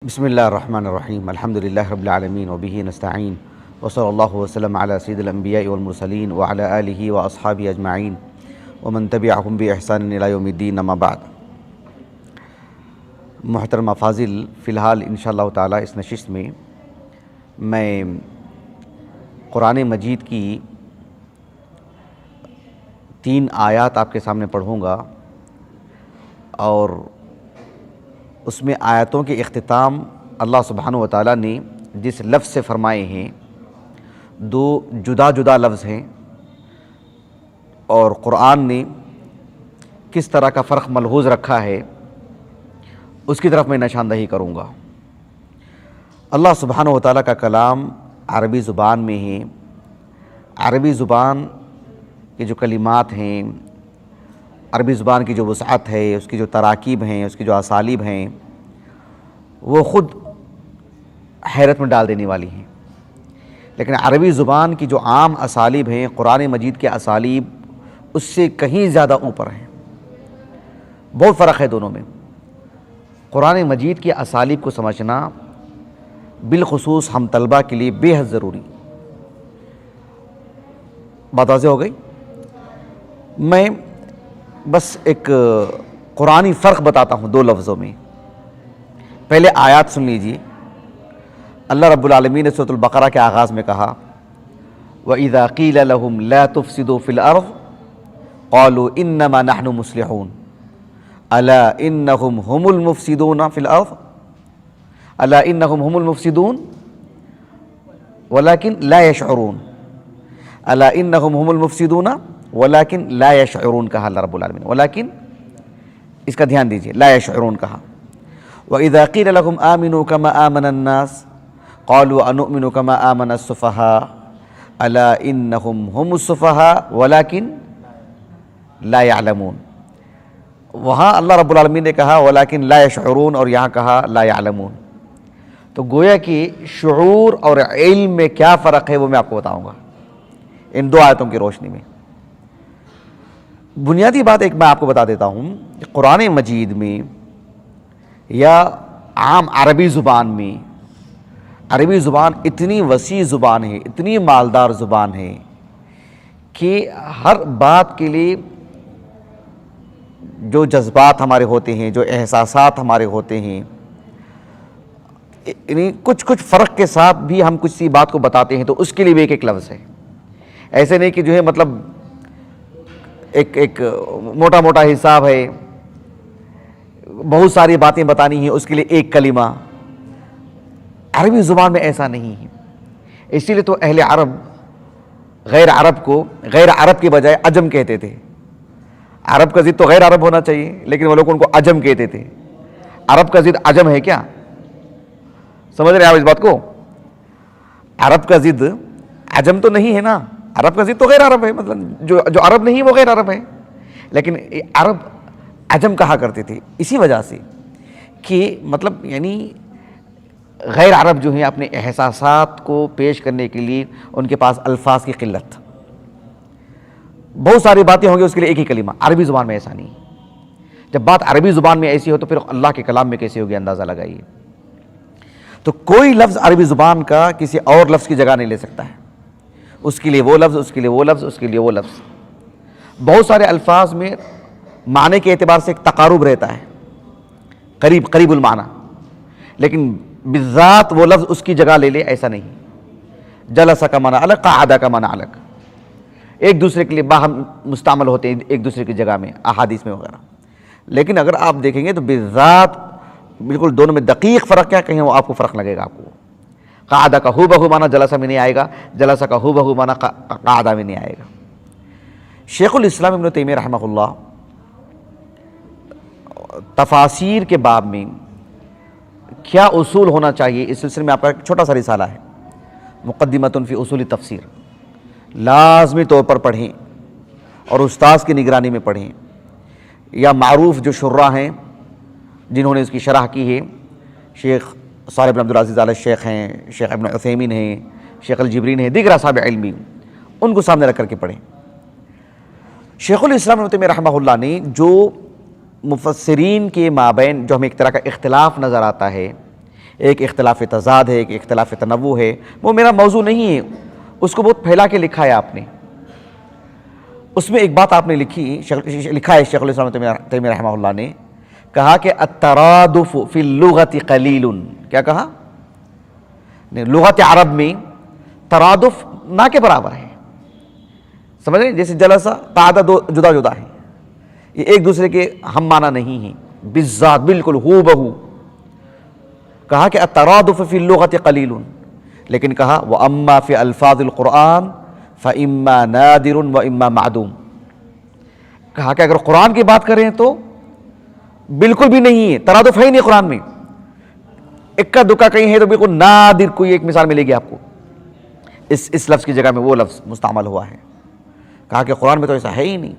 بسم اللہ الرحمن الرحیم الحمدللہ رب العالمین وبہ نستعین وصلی اللہ وسلم علی سید الانبیاء والمرسلین وعلی آلہ واصحابہ اجمعین ومن تبعہم بإحسان الی یوم الدین اما بعد۔ محترم افاضل، فی الحال انشاءاللہ تعالی اس نشست میں میں قرآن مجید کی 3 آیات آپ کے سامنے پڑھوں گا، اور اس میں آیتوں کے اختتام اللہ سبحانہ و تعالیٰ نے جس لفظ سے فرمائے ہیں، 2 جدا جدا لفظ ہیں، اور قرآن نے کس طرح کا فرق ملحوظ رکھا ہے اس کی طرف میں نشاندہی کروں گا۔ اللہ سبحانہ و تعالیٰ کا کلام عربی زبان میں ہے۔ عربی زبان کے جو کلمات ہیں، عربی زبان کی جو وسعت ہے، اس کی جو تراکیب ہیں، اس کی جو اسالیب ہیں، وہ خود حیرت میں ڈال دینے والی ہیں۔ لیکن عربی زبان کی جو عام اسالیب ہیں، قرآن مجید کے اسالیب اس سے کہیں زیادہ اوپر ہیں۔ بہت فرق ہے دونوں میں۔ قرآن مجید کے اسالیب کو سمجھنا بالخصوص ہم طلبہ کے لیے بے حد ضروری۔ بات واضح ہو گئی؟ میں بس ایک قرآنی فرق بتاتا ہوں 2 لفظوں میں۔ پہلے آیات سن لیجیے۔ اللہ رب العالمین نے سورۃ البقرہ کے آغاز میں کہا وَإِذَا قِيلَ لَهُمْ لَا تُفْسِدُوا فِي الْأَرْضِ قَالُوا إِنَّمَا نَحْنُ مُصْلِحُونَ أَلَا إِنَّهُمْ هُمُ الْمُفْسِدُونَ فِي الْأَرْضِ أَلَا إِنَّهُمْ هُمُ الْمُفْسِدُونَ وَلَكِنْ لَا يَشْعُرُونَ أَلَا إِنَّهُمْ هُمُ الْمُفْسِدُونَ ولیکن لا یشعرون کہا اللہ رب العالمین۔ ولیکن اس کا دھیان دیجئے، لا یشعرون کہا۔ وَإِذَا قِيلَ لَهُمْ آمِنُوا كَمَا آمَنَ النَّاسِ قَالُوا أَنُؤْمِنُ كَمَا آمَنَ السُّفَهَاءُ أَلَا إِنَّهُمْ هُمُ السُّفَهَاءُ وَلَكِنْ لَا يَعْلَمُونَ۔ وہاں اللہ رب العالمین نے کہا ولیکن لا یشعرون، اور یہاں کہا لا یعلمون۔ تو گویا کہ شعور اور علم میں کیا فرق ہے وہ میں آپ کو بتاؤں گا ان 2 آیتوں کی روشنی میں۔ بنیادی بات ایک میں آپ کو بتا دیتا ہوں کہ قرآن مجید میں یا عام عربی زبان میں، عربی زبان اتنی وسیع زبان ہے، اتنی مالدار زبان ہے کہ ہر بات کے لیے جو جذبات ہمارے ہوتے ہیں، جو احساسات ہمارے ہوتے ہیں، یعنی کچھ فرق کے ساتھ بھی ہم کچھ سی بات کو بتاتے ہیں تو اس کے لیے بھی ایک لفظ ہے۔ ایسے نہیں کہ جو ہے مطلب ایک موٹا موٹا حساب ہے، بہت ساری باتیں بتانی ہیں، اس کے لیے ایک کلمہ۔ عربی زبان میں ایسا نہیں ہے۔ اسی لیے تو اہل عرب غیر عرب کو غیر عرب کے بجائے عجم کہتے تھے۔ عرب کا ضد تو غیر عرب ہونا چاہیے، لیکن وہ لوگ ان کو عجم کہتے تھے۔ عرب کا ضد عجم ہے کیا؟ سمجھ رہے ہیں آپ اس بات کو؟ عرب کا ضد عجم تو نہیں ہے نا، عرب کا ضد تو غیر عرب ہے، مطلب جو عرب نہیں وہ غیر عرب ہے۔ لیکن عرب عجم کہا کرتے تھے اسی وجہ سے کہ مطلب یعنی غیر عرب جو ہیں اپنے احساسات کو پیش کرنے کے لیے ان کے پاس الفاظ کی قلت، بہت ساری باتیں ہوں گی، اس کے لیے ایک ہی کلمہ۔ عربی زبان میں ایسا نہیں۔ جب بات عربی زبان میں ایسی ہو تو پھر اللہ کے کلام میں کیسے ہوگی، اندازہ لگائیے۔ تو کوئی لفظ عربی زبان کا کسی اور لفظ کی جگہ نہیں لے سکتا ہے۔ اس کے لیے وہ لفظ، اس کے لیے وہ لفظ، اس کے لیے وہ لفظ۔ بہت سارے الفاظ میں معنی کے اعتبار سے ایک تقارب رہتا ہے، قریب المعنی، لیکن بالذات وہ لفظ اس کی جگہ لے لے ایسا نہیں۔ جلسہ کا معنی الگ، قعدہ کا معنی الگ، ایک دوسرے کے لیے باہم مستعمل ہوتے ہیں ایک دوسرے کی جگہ میں، احادیث میں وغیرہ۔ لیکن اگر آپ دیکھیں گے تو بالذات بالکل دونوں میں دقیق فرق کیا کہیں وہ آپ کو فرق لگے گا۔ آپ کو قعدہ کا ہو بہو معنی جلسہ میں نہیں آئے گا، جلسہ کا ہو بہو معنی قعدہ میں نہیں آئے گا۔ شیخ الاسلام ابن تیمیہ رحمہ اللہ تفاسیر کے باب میں کیا اصول ہونا چاہیے، اس سلسلے میں آپ کا ایک چھوٹا سا رسالہ ہے، مقدمۃ فی اصول تفسیر، لازمی طور پر پڑھیں اور استاذ کی نگرانی میں پڑھیں، یا معروف جو شراح ہیں جنہوں نے اس کی شرح کی ہے، شیخ صالح بن عبدالعزیز آل الشیخ ہیں، شیخ ابن عثیمین ہیں، شیخ الجبرین ہیں، دیگر اصحاب علم، ان کو سامنے رکھ کر کے پڑھیں۔ شیخ الاسلام ابن تیمیہ رحمہ اللہ نے جو مفسرین کے مابین جو ہمیں ایک طرح کا اختلاف نظر آتا ہے، ایک اختلاف تضاد ہے، ایک اختلاف تنوع ہے، وہ میرا موضوع نہیں ہے، اس کو بہت پھیلا کے لکھا ہے آپ نے۔ اس میں ایک بات آپ نے لکھا ہے شیخ الاسلام تیمیہ رحمہ اللہ نے، کہا کہ الترادف فی اللغت قلیل، کیا کہا؟ لغت عرب میں ترادف نہ کے برابر ہے، سمجھ رہے ہیں؟ جیسے جلسہ قعدہ دو جدا جدا ہیں، یہ ایک دوسرے کے ہم معنی نہیں ہیں، بالذات بالکل ہو بہو۔ کہا کہ الترادف فی اللغت قلیل، لیکن کہا وَأَمَّا فِي الفاظ القرآن فَإِمَّا نَادِرٌ وَإِمَّا معدوم۔ کہا کہ اگر قرآن کی بات کریں تو بالکل بھی نہیں ہے، ترادف ہے ہی نہیں قرآن میں، اکا دکا کہیں ہے تو بالکل نادر کوئی ایک مثال ملے گی آپ کو، اس لفظ کی جگہ میں وہ لفظ مستعمل ہوا ہے۔ کہا کہ قرآن میں تو ایسا ہے ہی نہیں۔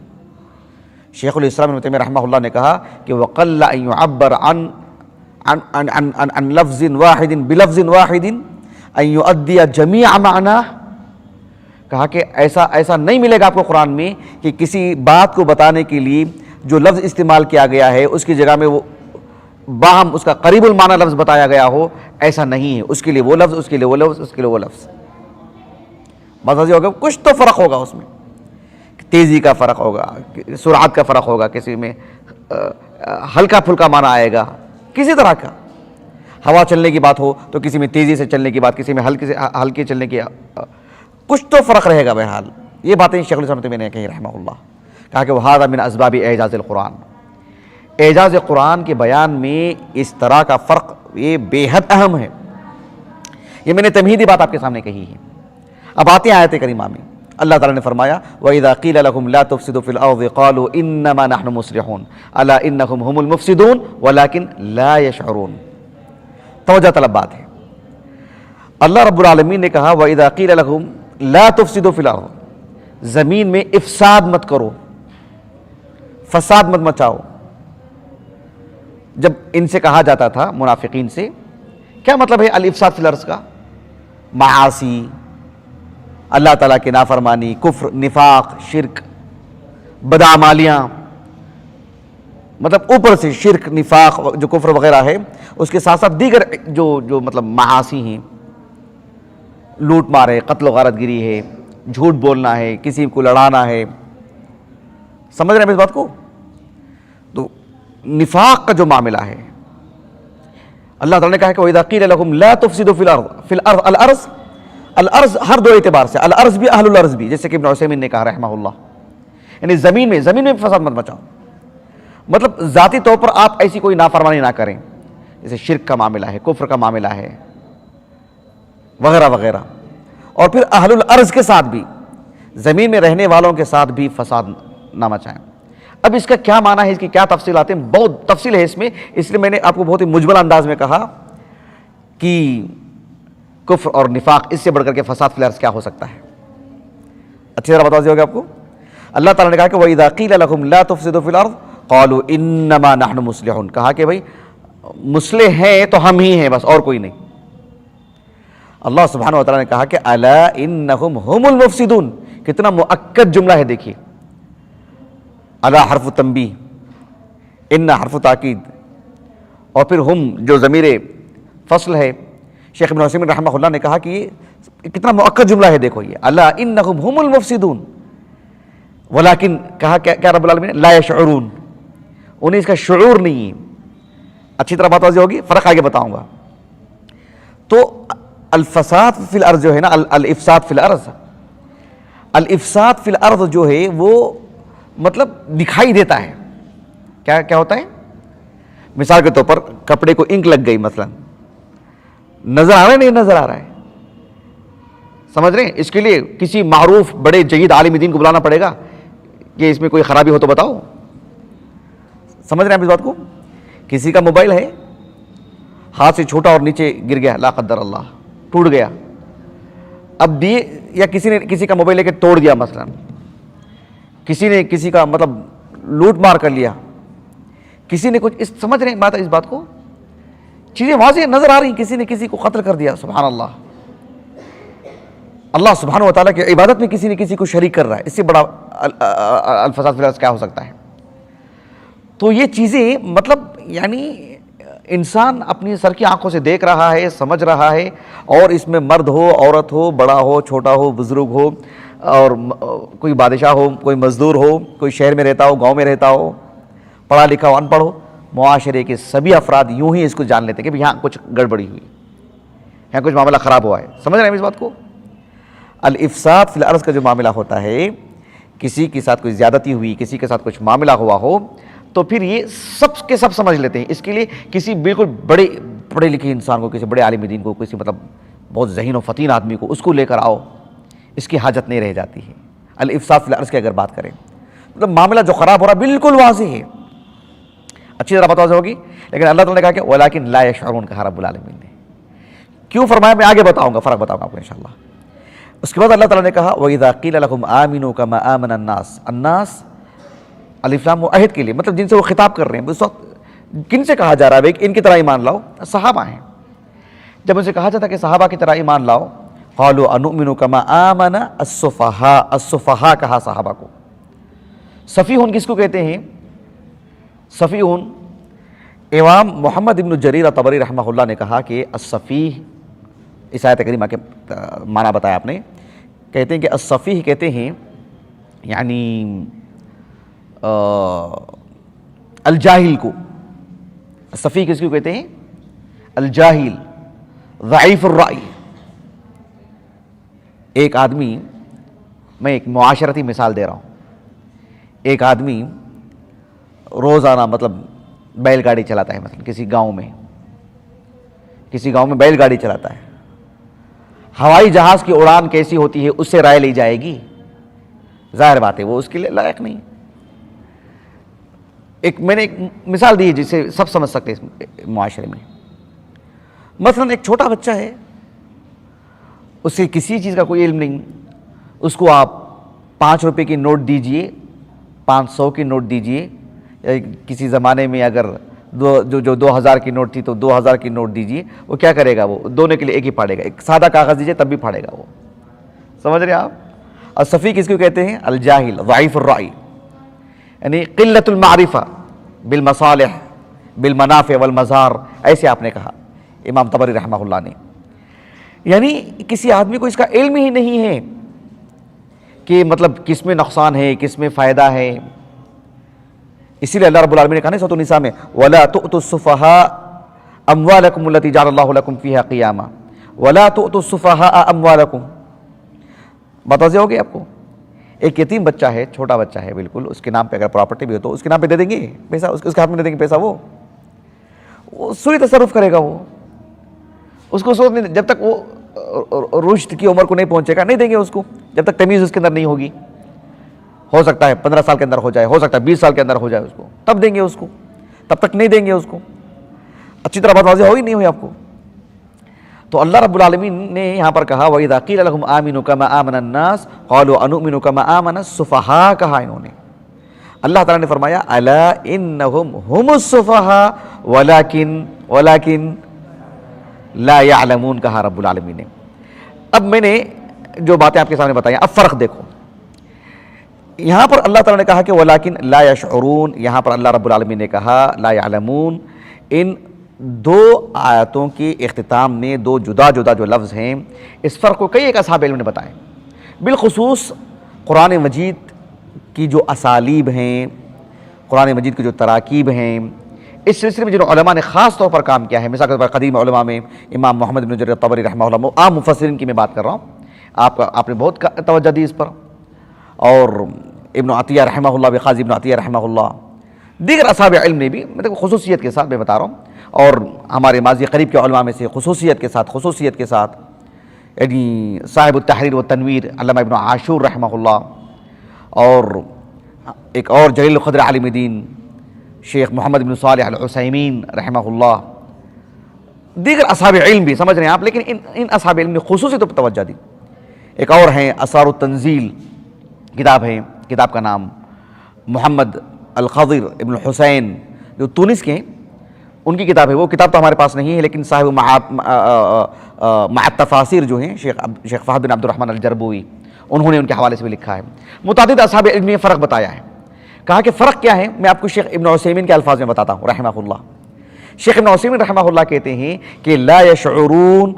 شیخ الاسلام ابن تیمیہ رحمہ اللہ نے کہا کہ وَقَلَّ أَن يُعَبَّرْ عن لفظ واحد بلفظ واحد ان يؤدي جميع معناه۔ کہا کہ ایسا نہیں ملے گا آپ کو قرآن میں کہ کسی بات کو بتانے کے لیے جو لفظ استعمال کیا گیا ہے اس کی جگہ میں وہ باہم اس کا قریب المعنی لفظ بتایا گیا ہو، ایسا نہیں ہے، اس کے لیے وہ لفظ، اس کے لیے وہ لفظ، اس کے لیے وہ لفظ۔ مطلب ہوگا کچھ تو فرق ہوگا اس میں، تیزی کا فرق ہوگا، سرعت کا فرق ہوگا، کسی میں ہلکا پھلکا معنی آئے گا، کسی طرح کا۔ ہوا چلنے کی بات ہو تو کسی میں تیزی سے چلنے کی بات، کسی میں ہلکے چلنے کی، کچھ تو فرق رہے گا بہرحال۔ یہ باتیں شیخ الاسلام تیمیہ نے کہی رحمہ اللہ، کہا کہ وَهَذَا مِنْ أَسْبَابِ اعجاز القرآن، اعجاز قرآن کے بیان میں اس طرح کا فرق یہ بے حد اہم ہے۔ یہ میں نے تمہیدی بات آپ کے سامنے کہی ہے۔ اب آتے ہیں آیت کریمہ میں، اللہ تعالیٰ نے فرمایا وَإِذَا قِيلَ لَهُمْ لَا تُفْسِدُوا فِي الْأَرْضِ قَالُوا إِنَّمَا نَحْنُ مُصْلِحُونَ أَلَا إِنَّهُمْ هُمُ الْمُفْسِدُونَ وَلَكِنْ لَا يَشْعُرُونَ۔ توجہ طلب بات ہے۔ اللہ رب العالمین نے کہا وَإِذَا قِيلَ لَهُمْ لَا تُفْسِدُوا فِي الْأَرْضِ، زمین میں افساد مت کرو، فساد مت مچاؤ۔ جب ان سے کہا جاتا تھا منافقین سے، کیا مطلب ہے الافساد فی الارض کا؟ معاصی، اللہ تعالیٰ کی نافرمانی، کفر، نفاق، شرک، بدعمالیاں، مطلب اوپر سے شرک، نفاق جو کفر وغیرہ ہے، اس کے ساتھ ساتھ دیگر جو مطلب معاصی ہیں، لوٹ مار ہے، قتل و غارت گری ہے، جھوٹ بولنا ہے، کسی کو لڑانا ہے، سمجھ رہے ہیں اس بات کو؟ تو نفاق کا جو معاملہ ہے، اللہ تعالیٰ نے کہا کہ وَإِذَا قِيلَ لَهُمْ لَا تُفْسِدُوا فِي الْأَرْضِ، الارض ہر دو اعتبار سے، الارض بھی اہل الارض بھی، جیسے کہ ابن عثیمین نے کہا رحمہ اللہ، یعنی زمین میں فساد مت مچاؤ، مطلب ذاتی طور پر آپ ایسی کوئی نافرمانی نہ کریں، جیسے شرک کا معاملہ ہے، کفر کا معاملہ ہے وغیرہ وغیرہ، اور پھر اہل الارض کے ساتھ بھی، زمین میں رہنے والوں کے ساتھ بھی فساد نہ مچائیں۔ اب اس کا کیا معنی ہے، اس کی کیا تفصیلات ہیں، بہت تفصیل ہے اس میں، اس لیے میں نے آپ کو بہت ہی مجمل انداز میں کہا کہ کفر اور نفاق، اس سے بڑھ کر کے فساد فی الارض کیا ہو سکتا ہے۔ اچھی طرح بتا دیا ہوگا آپ کو۔ اللہ تعالیٰ نے کہا کہ وَإِذَا قِيلَ لَهُمْ لَا تُفْسِدُوا فِي الْأَرْضِ قَالُوا إِنَّمَا نَحْنُ مُصْلِحُونَ، کہا کہ بھائی مصلح ہیں تو ہم ہی ہیں بس، اور کوئی نہیں۔ اللہ سبحانہ و تعالیٰ نے کہا کہ أَلَا إِنَّهُمْ هُمُ الْمُفْسِدُونَ، کتنا مؤکد جملہ ہے دیکھیے، الا حرف تنبیہ، ان حرف تاکید، اور پھر ہم جو ضمیر فصل ہے، شیخ ابن عثیمین رحمہ اللہ نے کہا کہ یہ کتنا مؤکد جملہ ہے، دیکھو یہ الا انہم ہم المفسدون، ولیکن کہا کیا رب العالمین لا یشعرون، انہیں اس کا شعور نہیں ہے۔ اچھی طرح بات واضح ہوگی، فرق آگے بتاؤں گا۔ تو الفساد فی الارض جو ہے نا، الافساد فی الارض، الافساد فی الارض جو ہے وہ مطلب دکھائی دیتا ہے، کیا ہوتا ہے؟ مثال کے طور پر کپڑے کو انک لگ گئی مثلا، نظر آ رہا ہے نہیں نظر آ رہا ہے، سمجھ رہے ہیں؟ اس کے لیے کسی معروف بڑے جید عالم دین کو بلانا پڑے گا کہ اس میں کوئی خرابی ہو تو بتاؤ، سمجھ رہے ہیں آپ اس بات کو؟ کسی کا موبائل ہے، ہاتھ سے چھوٹا اور نیچے گر گیا، لا قدر اللہ، ٹوٹ گیا، اب بھی یا کسی نے کسی کا موبائل لے کے توڑ دیا مثلا، کسی نے کسی کا مطلب لوٹ مار کر لیا، کسی نے کچھ، سمجھ رہے ہیں اس بات کو؟ چیزیں واضح نظر آ رہی ہیں، کسی نے کسی کو قتل کر دیا، سبحان اللہ، اللہ سبحانہ و تعالیٰ کی عبادت میں کسی نے کسی کو شریک کر رہا ہے، اس سے بڑا الفساد فی الارض کیا ہو سکتا ہے؟ تو یہ چیزیں مطلب یعنی انسان اپنی سر کی آنکھوں سے دیکھ رہا ہے، سمجھ رہا ہے، اور اس میں مرد ہو، عورت ہو، بڑا ہو، چھوٹا ہو، بزرگ ہو، اور کوئی بادشاہ ہو، کوئی مزدور ہو، کوئی شہر میں رہتا ہو، گاؤں میں رہتا ہو، پڑھا لکھا ہو، ان پڑھ ہو، معاشرے کے سبھی افراد یوں ہی اس کو جان لیتے ہیں کہ یہاں کچھ گڑبڑی ہوئی، یہاں کچھ معاملہ خراب ہوا ہے. سمجھ رہے ہیں اس بات کو؟ الافساد فی الارض کا جو معاملہ ہوتا ہے، کسی کے ساتھ کوئی زیادتی ہوئی، کسی کے ساتھ کچھ معاملہ ہوا ہو، تو پھر یہ سب کے سب سمجھ لیتے ہیں. اس کے لیے کسی بالکل بڑے پڑھے لکھے انسان کو، کسی بڑے عالم دین کو، کسی مطلب بہت ذہین و فطین آدمی کو، اس کو لے کر آؤ، اس کی حاجت نہیں رہ جاتی ہے. الافساد فی الارض کی اگر بات کریں، مطلب معاملہ جو خراب ہو رہا بالکل واضح ہے، اچھی طرح بتا ہوگی. لیکن اللہ تعالیٰ نے کہا کہ وَلَٰكِن لَا يَشْعُرُونَ کہا رب العالمین نے. کیوں فرمایا؟ میں آگے بتاؤں گا، فرق بتاؤں گا آپ کو انشاءاللہ. اس کے بعد اللہ تعالیٰ نے کہا وَإِذَا قِيلَ لَهُمْ آمِنُوا كَمَا آمَنَ النَّاسُ. الناس الف لام وہ عہد کے لیے، مطلب جن سے وہ خطاب کر رہے ہیں اس وقت کن سے کہا جا رہا ہے؟ ان کی طرح ایمان لاؤ. صحابہ ہیں. جب ان سے کہا جاتا کہ صحابہ کی طرح ایمان لاؤ، قالوا انؤمن كما آمن السفہاء. السفہاء کہا صحابہ کو. سفیہون کس کو کہتے ہیں؟ سفیہون امام محمد ابن جریر طبری رحمہ اللہ نے کہا کہ السفیہ، اس آیت کریمہ کے معنی بتایا آپ نے، کہتے ہیں کہ السفیہ کہتے ہیں یعنی الجاہل کو. السفیہ کس کو کہتے ہیں؟ الجاہل، ضعیف الرأی. ایک آدمی، میں ایک معاشرتی مثال دے رہا ہوں، ایک آدمی روزانہ مطلب بیل گاڑی چلاتا ہے، مثلا کسی گاؤں میں بیل گاڑی چلاتا ہے. ہوائی جہاز کی اڑان کیسی ہوتی ہے اس سے رائے لی جائے گی؟ ظاہر بات ہے وہ اس کے لیے لائق نہیں. میں نے ایک مثال دی ہے جس سے سب سمجھ سکتے اس معاشرے میں. مثلا ایک چھوٹا بچہ ہے، اسے کسی چیز کا کوئی علم نہیں، اس کو آپ 5 روپے کی نوٹ دیجئے، 500 کی نوٹ دیجئے، یا کسی زمانے میں اگر جو 2000 کی نوٹ تھی تو 2000 کی نوٹ دیجئے، وہ کیا کرے گا؟ وہ دونوں کے لیے ایک ہی پھاڑے گا. ایک سادہ کاغذ دیجئے تب بھی پھاڑے گا وہ. سمجھ رہے ہیں آپ؟ اور صفی کس کو کہتے ہیں؟ الجاہل، ضعیف الرأی، یعنی قلت المعرفہ بالمصالح بالمنافع والمضار. ایسے آپ نے کہا امام طبری رحمہ اللہ نے. یعنی کسی آدمی کو اس کا علم ہی نہیں ہے کہ مطلب کس میں نقصان ہے، کس میں فائدہ ہے. اسی لیے اللہ رب العالمین نے کہا نا سورۃ النساء میں وَلَا تُؤْتُوا السُّفَهَاءَ أَمْوَالَكُمُ الَّتِي جَعَلَ اللَّهُ لَكُمْ فِيهَا قِيَامًا وَلَا تُؤْتُوا السُّفَهَاءَ أَمْوَالَكُمْ. بتاتے ہوگے آپ کو، ایک یتیم بچہ ہے، چھوٹا بچہ ہے بالکل، اس کے نام پہ اگر پراپرٹی بھی ہو تو اس کے نام پہ دے دیں گے پیسہ، اس کے ہاتھ میں دے دیں گے پیسہ، وہ سوئی تصرف کرے گا. وہ اس کو جب تک وہ رشد کی عمر کو نہیں پہنچے گا نہیں دیں گے اس کو، جب تک تمیز اس کے اندر نہیں ہوگی. ہو سکتا ہے 15 سال کے اندر ہو جائے، ہو سکتا ہے 20 سال کے اندر ہو جائے اس کو، تب دیں گے اس کو، تب تک نہیں دیں گے اس کو. اچھی طرح بات واضح ہوئی نہیں ہوئی آپ کو؟ تو اللہ رب العالمین نے یہاں پر کہا وَإِذَا قِيلَ لَهُمْ آمِنُوا كَمَا آمَنَ النَّاسُ قَالُوا أَنُؤْمِنُ كَمَا آمَنَ السُّفَهَاءُ کہا انہوں نے. اللہ تعالیٰ نے فرمایا أَلَا إِنَّهُمْ هُمُ السُّفَهَاءُ وَلَكِنْ لَا يَعْلَمُونَ کہا رب العالمین نے. اب میں نے جو باتیں آپ کے سامنے بتائی، اب فرق دیکھو. یہاں پر اللہ تعالیٰ نے کہا کہ وَلَٰكِن لَا يَشْعُرُونَ، یہاں پر اللہ رب العالمین نے کہا لا يعلمون. ان دو آیتوں کے اختتام میں دو جدا جدا جو لفظ ہیں، اس فرق کو کئی ایک اصحاب علم نے بتائے. بالخصوص قرآن مجید کی جو اسالیب ہیں، قرآن مجید کی جو تراکیب ہیں، اس سلسلے میں جن علماء نے خاص طور پر کام کیا ہے، مثال کے طور پر قدیم علماء میں امام محمد بن جریر طبری رحمہ اللہ، عام مفسرین کی میں بات کر رہا ہوں، آپ نے بہت توجہ دی اس پر، اور ابن عطیہ رحمہ اللہ، قاضی ابن عطیہ رحمہ اللہ، دیگر اصحاب علم نے بھی، مطلب خصوصیت کے ساتھ میں بتا رہا ہوں، اور ہمارے ماضی قریب کے علماء میں سے خصوصیت کے ساتھ یعنی صاحب التحریر والتنویر علامہ ابن عاشور رحمہ اللہ، اور ایک اور جلیل القدر عالم دین شیخ محمد بن صالح العثیمین رحمہ اللہ، دیگر اصحاب علم بھی، سمجھ رہے ہیں آپ، لیکن ان اصحاب علم نے خصوصی طور پر توجہ دی. ایک اور ہیں اثار التنزیل کتاب ہے، کتاب کا نام محمد الخضر ابن حسین جو تونس کے ہیں، ان کی کتاب ہے. وہ کتاب تو ہمارے پاس نہیں ہے، لیکن صاحب مع التفاسیر جو ہیں شیخ فہد بن عبد الرحمن الجربوی، انہوں نے ان کے حوالے سے بھی لکھا ہے. متعدد اصحاب علم نے فرق بتایا ہے. کہا کہ فرق کیا ہے، میں آپ کو شیخ ابن عثیمین کے الفاظ میں بتاتا ہوں رحمہ اللہ. شیخ ابن عثیمین رحمہ اللہ کہتے ہیں کہ لا یشعرون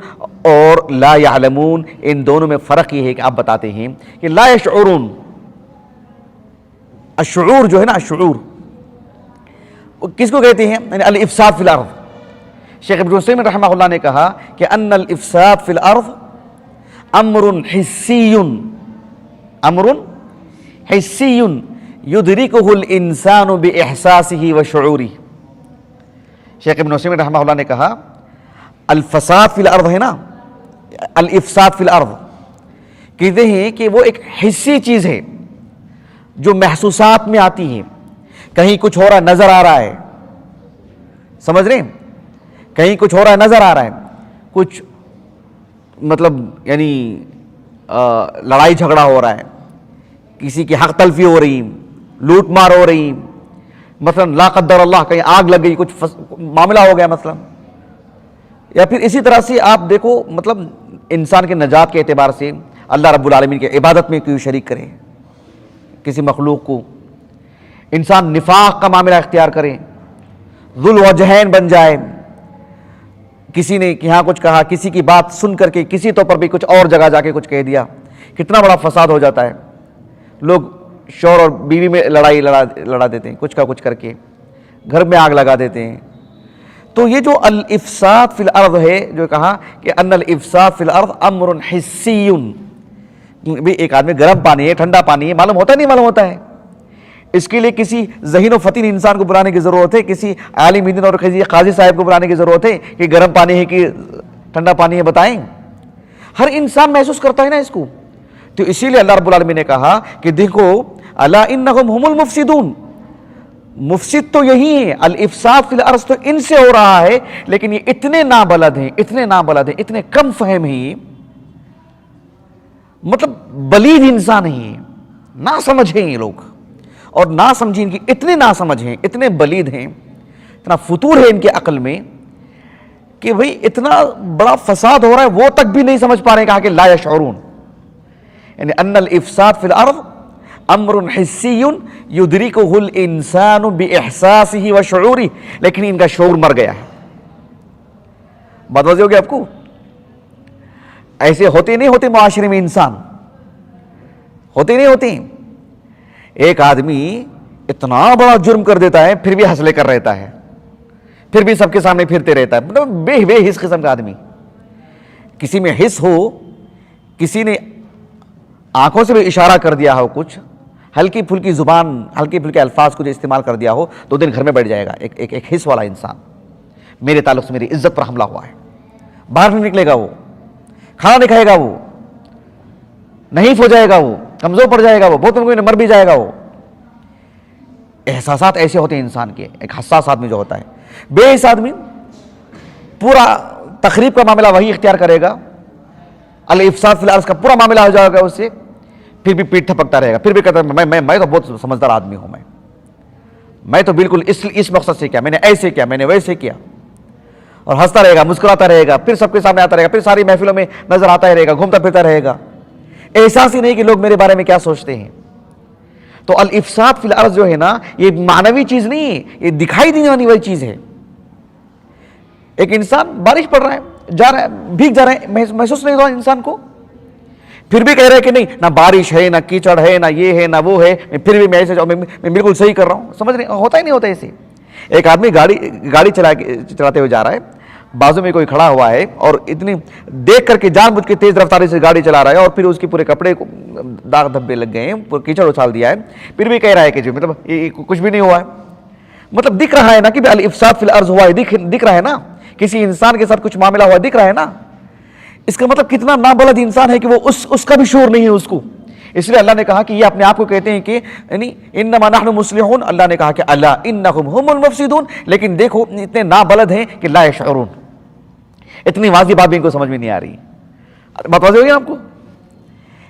اور لا یعلمون ان دونوں میں فرق یہ ہے کہ آپ بتاتے ہیں کہ لا یشعرون، الشعور جو ہے نا، الشعور کس کو کہتے ہیں؟ یعنی الافساد فی الارض۔ شیخ ابن عثیمین رحمہ اللہ نے کہا کہ ان الافساد فی الارض امر حسی، امر حسی یدرکہ الانسان باحساسہ وشعورہ۔ شیخ ابن عثیمین رحمہ اللہ نے کہا الفساد فی الارض ہے نا، الافساد فی الارض کہتے ہیں کہ وہ ایک حسی چیز ہے جو محسوسات میں آتی ہے۔ کہیں کچھ ہو رہا نظر آ رہا ہے، سمجھ رہے ہیں؟ کہیں کچھ ہو رہا ہے نظر آ رہا ہے، کچھ مطلب یعنی لڑائی جھگڑا ہو رہا ہے، کسی کی حق تلفی ہو رہی، لوٹ مار ہو رہی، مثلا لا قدر اللہ کہیں آگ لگ گئی، کچھ معاملہ ہو گیا مثلا، یا پھر اسی طرح سے آپ دیکھو مطلب انسان کے نجات کے اعتبار سے اللہ رب العالمین کے عبادت میں کیوں شریک کرے کسی مخلوق کو، انسان نفاق کا معاملہ اختیار کرے، ذو الوجہین بن جائے، کسی نے یہاں کچھ کہا، کسی کی بات سن کر کے کسی طور پر بھی کچھ اور جگہ جا کے کچھ کہہ دیا، کتنا بڑا فساد ہو جاتا ہے۔ لوگ شوہر اور بیوی میں لڑائی لڑا دیتے ہیں کچھ کا کچھ کر کے، گھر میں آگ لگا دیتے ہیں۔ تو یہ جو الافساد فی الارض ہے، جو کہا کہ ان الافساد فی الارض امر حسی، بھی ایک آدمی گرم پانی ہے، ٹھنڈا پانی ہے، معلوم ہوتا ہے نہیں معلوم ہوتا ہے، اس کے لیے کسی ذہین و فطن انسان کو بلانے کی ضرورت ہے، کسی عالم دین اور کسی قاضی صاحب کو بلانے کی ضرورت ہے کہ گرم پانی ہے کہ ٹھنڈا پانی ہے بتائیں؟ ہر انسان محسوس کرتا ہے نا اس کو۔ تو اسی لیے اللہ رب العالمین نے کہا کہ دیکھو الا انہم هم المفسدون، مفسد تو یہی ہے، الافساد فی الارض تو ان سے ہو رہا ہے، لیکن یہ اتنے نابلد ہیں، اتنے نابلد ہیں، اتنے کم فہم ہیں، مطلب بلید انسان ہیں، نہ سمجھیں یہ لوگ، اور نہ سمجھیں، ان کی اتنے نہ سمجھ ہیں، اتنے بلید ہیں، اتنا فتور ہے ان کے عقل میں کہ بھئی اتنا بڑا فساد ہو رہا ہے وہ تک بھی نہیں سمجھ پا رہے ہیں۔ کہا کہ لا یشعرون، یعنی ان الافساد فی الارض امر حسی یدرکہ الانسان باحساسہ وشعورہ، لیکن ان کا شعور مر گیا ہے۔ بات واضح ہو گیا آپ کو؟ ایسے ہوتے نہیں ہوتے معاشرے میں، انسان ہوتے نہیں ہوتے۔ ایک آدمی اتنا بڑا جرم کر دیتا ہے پھر بھی حوصلے کر رہتا ہے، پھر بھی سب کے سامنے پھرتے رہتا ہے، مطلب بے حس قسم کا آدمی۔ کسی میں حس ہو، کسی نے آنکھوں سے بھی اشارہ کر دیا ہو، کچھ ہلکی پھلکی زبان، ہلکی پھلکے الفاظ کو جو استعمال کر دیا ہو، 2 دن گھر میں بیٹھ جائے گا۔ ایک حس والا انسان، میرے تعلق سے میری عزت پر حملہ ہوا ہے، باہر نہیں نکلے گا، وہ کھانا نہیں کھائے گا، وہ نہیں ہو جائے گا، وہ کمزور پڑ جائے گا، وہ بہت ممکن مر بھی جائے گا۔ وہ احساسات ایسے ہوتے ہیں انسان کے، ایک حساس آدمی جو ہوتا ہے، بے حس آدمی پورا تخریب کا معاملہ وہی اختیار کرے گا، الافساد فی الارض کا پورا معاملہ ہو جائے گا اس سے، پھر بھی پیٹ تھپکتا رہے گا، پھر بھی کہتا ہے میں تو بہت سمجھدار آدمی ہوں، میں تو بالکل اس مقصد سے کیا، میں نے ایسے کیا، میں نے ویسے کیا، اور ہنستا رہے گا، مسکراتا رہے گا، پھر سب کے سامنے آتا رہے گا، پھر ساری محفلوں میں نظر آتا ہی رہے گا، گھومتا پھرتا رہے گا، احساس ہی نہیں کہ لوگ میرے بارے میں کیا سوچتے ہیں۔ تو الافساد فی الارض جو ہے نا، یہ معنوی چیز نہیں ہے، یہ دکھائی دینے والی چیز ہے۔ ایک انسان بارش پڑ رہا ہے، جا رہا ہے، بھیگ جا رہا ہے، محسوس نہیں ہوا انسان کو، پھر بھی کہہ رہے کہ نہیں، نہ بارش ہے، نہ کیچڑ ہے، نہ یہ ہے، نہ وہ ہے، پھر بھی میں ایسے میں بالکل صحیح کر رہا ہوں، سمجھ رہے؟ ہوتا ہی نہیں ہوتا ایسے۔ ایک آدمی گاڑی چلاتے ہوئے جا رہا ہے، بازو میں کوئی کھڑا ہوا ہے اور اتنی دیکھ کر کے جان بوجھ کے تیز رفتاری سے گاڑی چلا رہا ہے، اور پھر اس کے پورے کپڑے داغ دھبے لگ گئے ہیں، پورا کیچڑ اچھال دیا ہے، پھر بھی کہہ رہا ہے کہ جو مطلب یہ کچھ بھی نہیں ہوا ہے۔ مطلب دکھ رہا ہے نا کہ الافساد فی الارض ہوا ہے، دکھ رہا ہے نا، کسی انسان کے ساتھ کچھ معاملہ ہوا دکھ رہا ہے نا۔ اس کا مطلب کتنا نابلد انسان ہے کہ وہ اس کا بھی شعور نہیں ہے اس کو۔ اس لیے اللہ نے کہا کہ یہ اپنے آپ کو کہتے ہیں کہ یعنی انما نحن مصلحون، اللہ نے کہا کہ الا انہم هم المفسدون، لیکن دیکھو اتنے نابلد ہیں کہ لا یشعرون، اتنی واضح بات بھی ان کو سمجھ میں نہیں آ رہی۔ بات واضح ہوگی آپ کو؟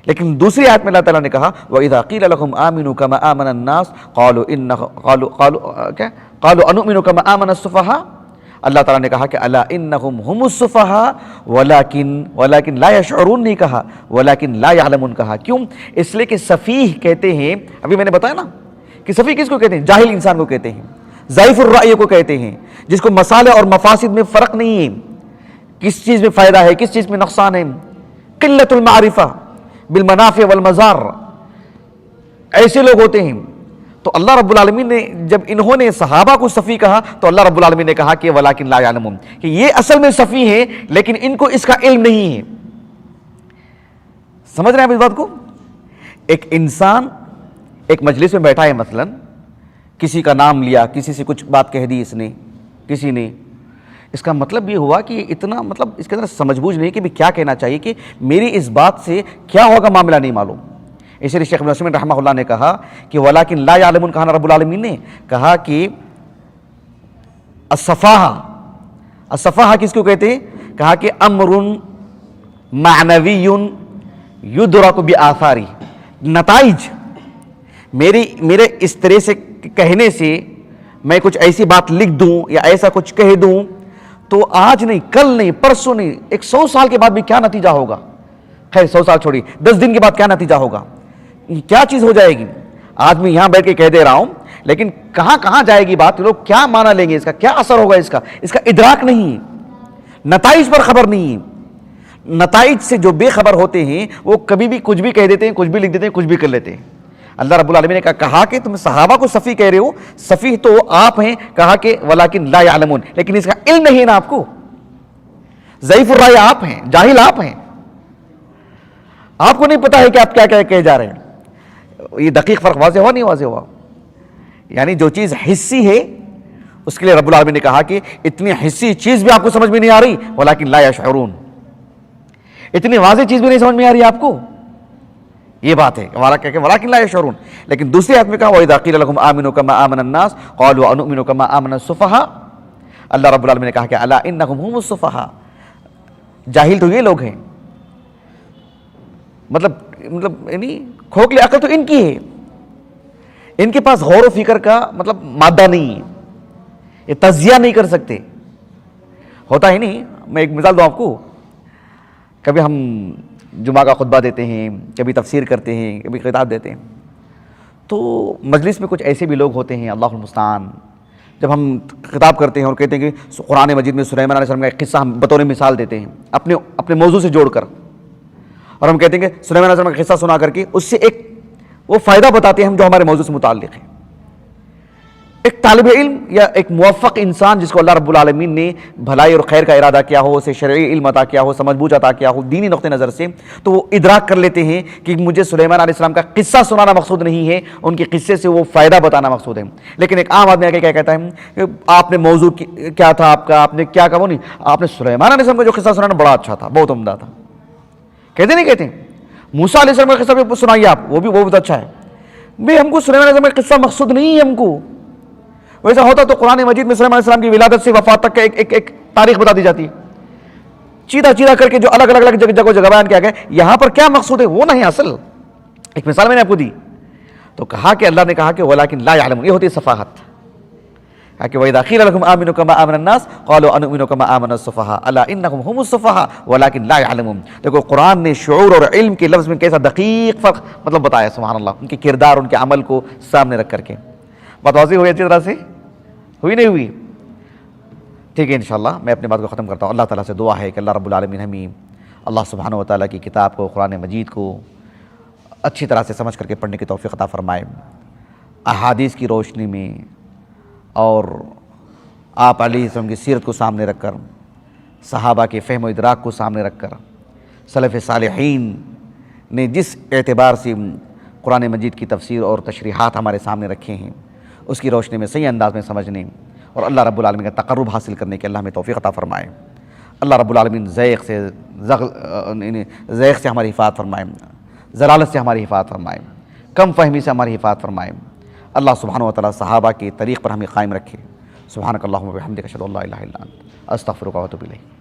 لیکن دوسری آیت میں اللہ تعالیٰ نے کہا وَإِذَا قِيلَ لَهُمْ آمِنُوا كَمَا آمَنَ النَّاسُ قَالُوا أَنُؤْمِنُ كَمَا آمَنَ السُّفَهَاءُ، اللہ تعالیٰ نے کہا کہ الا انہم هم السفہاء ولکن لا یشعرون نہیں کہا، ولکن لا یعلمون کہا۔ کیوں؟ اس لیے کہ سفیہ کہتے ہیں، ابھی میں نے بتایا نا کہ سفیہ کس کو کہتے ہیں؟ جاہل انسان کو کہتے ہیں، ضعیف الرأی کو کہتے ہیں، جس کو مصالح اور مفاسد میں فرق نہیں ہے، کس چیز میں فائدہ ہے کس چیز میں نقصان ہے، قلت المعرفہ بالمنافع والمضار، ایسے لوگ ہوتے ہیں۔ تو اللہ رب العالمین نے جب انہوں نے صحابہ کو سفی کہا تو اللہ رب العالمین نے کہا کہ وَلَٰكِن لَا يَعْلَمُونَ، کہ یہ اصل میں سفی ہیں لیکن ان کو اس کا علم نہیں ہے۔ سمجھ رہے ہیں آپ اس بات کو؟ ایک انسان ایک مجلس میں بیٹھا ہے، مثلا کسی کا نام لیا، کسی سے کچھ بات کہہ دی اس نے، کسی نے، اس کا مطلب یہ ہوا کہ اتنا مطلب اس کے اندر سمجھ بوجھ نہیں کہ بھی کیا کہنا چاہیے، کہ میری اس بات سے کیا ہوگا معاملہ نہیں معلوم۔ اسی لیے شیخ ابن عثیمین رحمہ اللہ نے کہا کہ وَلَٰكِن لَا يَعْلَمُونَ، کہا رب العالمین نے کہا کہ الصفاحہ کس کو کہتے ہیں؟ کہا کہ امر معنوی یدرک بآثاری، نتائج میرے اس طرح سے کہنے سے میں کچھ ایسی بات لکھ دوں یا ایسا کچھ کہہ دوں تو آج نہیں، کل نہیں، پرسوں نہیں، 100 سال کے بعد بھی کیا نتیجہ ہوگا؟ خیر 100 سال چھوڑی، 10 دن کے بعد کیا نتیجہ ہوگا؟ کیا چیز ہو جائے گی؟ آج میں یہاں بیٹھ کے کہہ دے رہا ہوں لیکن کہاں کہاں جائے گی بات، لوگ کیا معنی لیں گے، اس کا کیا اثر ہوگا، اس کا ادراک نہیں ہے، نتائج پر خبر نہیں ہے۔ نتائج سے جو بے خبر ہوتے ہیں وہ کبھی بھی کچھ بھی کہہ دیتے ہیں، کچھ بھی لکھ دیتے ہیں، کچھ بھی کر لیتے ہیں۔ اللہ رب العالمین نے کہا کہ تم صحابہ کو سفی کہہ رہے ہو، سفی تو آپ ہیں، کہا کہ وَلَٰكِن لَا يَعْلَمُونَ، لیکن اس کا علم نہیں ہے نا آپ کو، ضعیف الرائے آپ ہیں، جاہل آپ ہیں، آپ کو نہیں پتا ہے کہ آپ کیا کیا کہے جا رہے ہیں۔ یہ دقیق فرق واضح ہوا نہیں واضح ہوا؟ یعنی جو چیز حصی ہے اس کے لیے رب العالمین نے کہا کہ اتنی حصی چیز بھی آپ کو سمجھ میں نہیں آ رہی، وَلَٰكِن لَا يَشْعُرُونَ، اتنی واضح چیز بھی نہیں سمجھ میں آ رہی آپ کو، یہ بات ہے وَلَٰكِن لَا يَشْعُرُونَ۔ لیکن دوسری آیت میں کہا وَإِذَا قِيلَ لَهُمْ آمِنُوا كَمَا آمَنَ النَّاسُ قَالُوا أَنُؤْمِنُ كَمَا آمَنَ السُّفَهَاءُ، اللہ رب العالمین نے کہا کہ أَلَا إِنَّهُمْ هُمُ السُّفَهَاءُ، جاہل تو یہ لوگ ہیں، مطلب یعنی کھوکھلی عقل تو ان کی ہے، ان کے پاس غور و فکر کا مطلب مادہ نہیں ہے، یہ تجزیہ نہیں کر سکتے، ہوتا ہی نہیں۔ میں ایک مثال دوں آپ کو، کبھی ہم جمعہ کا خطبہ دیتے ہیں، کبھی تفسیر کرتے ہیں، کبھی خطاب دیتے ہیں، تو مجلس میں کچھ ایسے بھی لوگ ہوتے ہیں، اللہ المستعان، جب ہم خطاب کرتے ہیں اور کہتے ہیں کہ قرآن مجید میں سلیمان علیہ السلام کا ایک قصہ ہم بطور مثال دیتے ہیں اپنے موضوع سے جوڑ کر، اور ہم کہتے ہیں کہ سلیمان علیہ السلام کا قصہ سنا کر کے اس سے ایک وہ فائدہ بتاتے ہیں ہم جو ہمارے موضوع سے متعلق ہے۔ ایک طالب علم یا ایک موفق انسان جس کو اللہ رب العالمین نے بھلائی اور خیر کا ارادہ کیا ہو، اسے شرعی علم عطا کیا ہو، سمجھ بوجھ عطا کیا ہو دینی نقطہ نظر سے، تو وہ ادراک کر لیتے ہیں کہ مجھے سلیمان علیہ السلام کا قصہ سنانا مقصود نہیں ہے، ان کے قصے سے وہ فائدہ بتانا مقصود ہے۔ لیکن ایک عام آدمی آ کے کیا کہتا ہے کہ آپ نے موضوع کیا تھا آپ کا، آپ نے کیا کہا، وہ نہیں، آپ نے سلیمان علیہ السلام کا جو قصہ سنانا بڑا اچھا تھا، بہت عمدہ تھا، کہتے نہیں کہتے؟ موسیٰ علیہ السلام کا قصہ بھی سنائیے آپ، وہ بھی بہت اچھا ہے۔ بھئی ہم کو سلیمان علیہ السلام کا قصہ مقصود نہیں ہے، ہم کو ویسا ہوتا تو قرآن مجید میں سلیمان علیہ السلام کی ولادت سے وفات تک کا ایک تاریخ بتا دی جاتی ہے، چیدہ کر کے جو الگ الگ جگہ بیان کیا گیا، یہاں پر کیا مقصود ہے وہ نہیں اصل۔ ایک مثال میں نے آپ کو دی، تو کہا کہ اللہ نے کہا کہ وَلَٰكِن لَا يَعْلَمُونَ، یہ ہوتی ہے صفاحت، کہا کہ وَإِذَا قِيلَ لَهُمْ آمِنُوا كَمَا آمَنَ النَّاسُ قَالُوا أَنُؤْمِنُ كَمَا آمَنَ السُّفَهَاءُ أَلَا إِنَّهُمْ هُمُ السُّفَهَاءُ وَلَٰكِن لَا يَعْلَمُونَ۔ دیکھو قرآن نے شعور اور علم کے لفظ میں کیسا دقیق فرق مطلب بتایا، سبحان اللہ، ان کے کردار، ان کے عمل کو سامنے رکھ کر کے بات واضح ہوئی، اچھی طرح سے ہوئی نہیں ہوئی؟ ٹھیک ہے، انشاءاللہ میں اپنی بات کو ختم کرتا ہوں۔ اللہ تعالیٰ سے دعا ہے کہ اللہ رب العالمین ہمیں اللہ سبحانہ و تعالیٰ کی کتاب کو، قرآن مجید کو اچھی طرح سے سمجھ کر کے پڑھنے کی توفیق عطا فرمائے، احادیث کی روشنی میں اور آپ علیہ السلام کی سیرت کو سامنے رکھ کر، صحابہ کے فہم و ادراک کو سامنے رکھ کر، سلف صالحین نے جس اعتبار سے قرآن مجید کی تفسیر اور تشریحات ہمارے سامنے رکھے ہیں، اس کی روشنی میں صحیح انداز میں سمجھنے اور اللہ رب العالمین کا تقرب حاصل کرنے کے اللہ ہمیں توفیق عطا فرمائے۔ اللہ رب العالمین زیغ سے ہماری حفاظت فرمائے، ضلالت سے ہماری حفاظت فرمائے، کم فہمی سے ہماری حفاظت فرمائے۔ اللہ سبحانہ و تعالیٰ صحابہ کے طریق پر ہمیں قائم رکھے۔ سبحانک اللہم و بحمدک، اشہد ان لا الہ الا انت، استغفرک و اتوب الیک۔